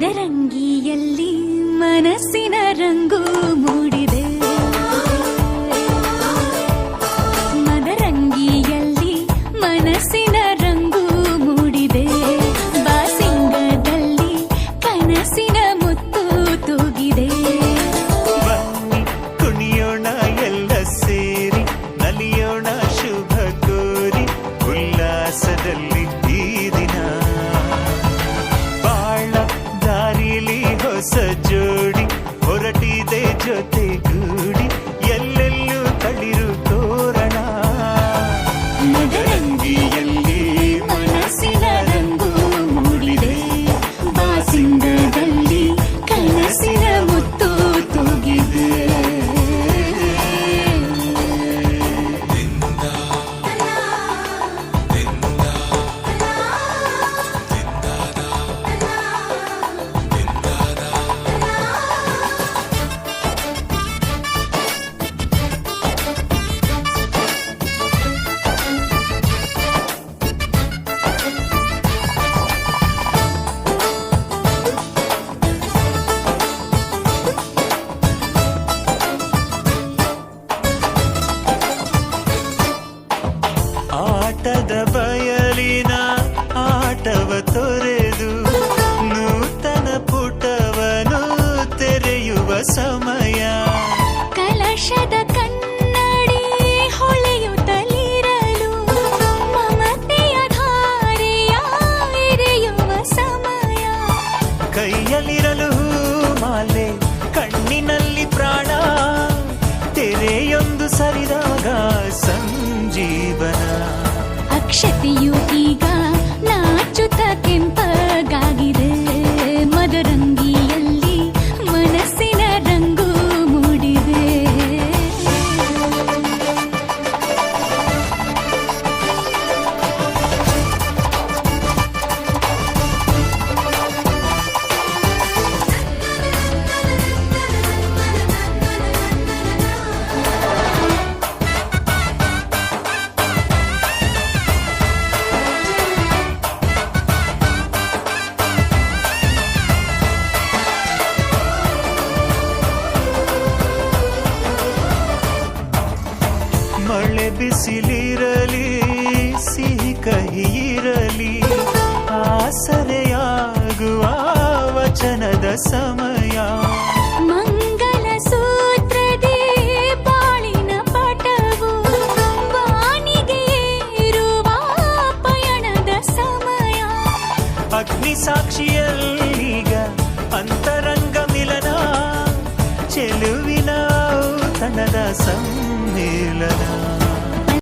ಮದರಂಗಿಯಲ್ಲಿ ಮನಸ್ಸಿನ ರಂಗು ಮೂಡಿದೆ. ಮದರಂಗಿಯಲ್ಲಿ ಮನಸ್ಸಿನ ರಂಗು ಮೂಡಿದೆ. ಬಾಸಿಂಗದಲ್ಲಿ ಕನಸಿನ ಮುತ್ತು ತೂಗಿದೆ. ಬನ್ನಿ ಕುಣಿಯೋಣ ಎಲ್ಲ ಸೇರಿ, ನಲಿಯೋಣ ಶುಭ ಕೋರಿ, ಉಲ್ಲಾಸದಲ್ಲಿ ಈ ದಿನ. ಬಾಳ ದಾರಿಲಿ ಹೊಸ ಜೋಡಿ ಹೊರಟಿದೆ ಜೊತೆಗೂಡಿ, ಎಲ್ಲೆಲ್ಲೂ ತಳಿರು ತೋರಣ. ಮದರಂಗಿಯಲ್ಲಿ ಮನಸ್ಸಿನ ರಂಗು ಮೂಡಿದೆ. ಬಾಸಿಂಗದಲ್ಲಿ ಕನಸಿನ ಮುತ್ತು ತೂಗಿದೆ. ಆಟದ ಬಯಲಿನ ಆಟವ ತೊರೆದು ನೂತನ ಪುಟವನು ತೆರೆಯುವ ಸಮಯ. ಕಲಶದ ಕನ್ನಡಿ ಹೊಳೆಯುತ್ತಲಿರಲು ಮಮತೆಯ ಧಾರೆಯ ಎರೆಯುವ ಸಮಯ. ಕೈಯಲ್ಲಿರಲು ಮಾಲೆ, ಕಣ್ಣಿನಲ್ಲಿ ಪ್ರಾಣ, ತೆರೆಯೊಂದು ಸರಿದಾಗ ಸಂಜೀವನ. ಅಕ್ಷತೆಯು ಈಗ ನಾಚುತ್ತ ಕೆಂಪಗಾಗಿದೆ. ಮದರಂಗಿಯಲ್ಲಿ ಮನಸ್ಸಿನ ರಂಗು ಮೂಡಿದೆ. ಮಳೆ ಬಿಸಿಲಿರಲಿ, ಸಿಹಿ ಕಹಿ ಇರಲಿ, ಆಸರೆಯಾಗುವ ವಚನದ ಸಮಯ. ಮಂಗಲ ಸೂತ್ರದೇ ಬಾಳಿನ ಪಟವು ಬಾನಿಗೆ ಏರುವ ಪಯಣದ ಸಮಯ. ಅಗ್ನಿ ಸಾಕ್ಷಿಯಲ್ಲೀಗ ಅಂತರಂಗ ಮಿಲನ, ಚೆಲುವಿನ ಔತಣದ ಸಮ್ಮೇಳನ.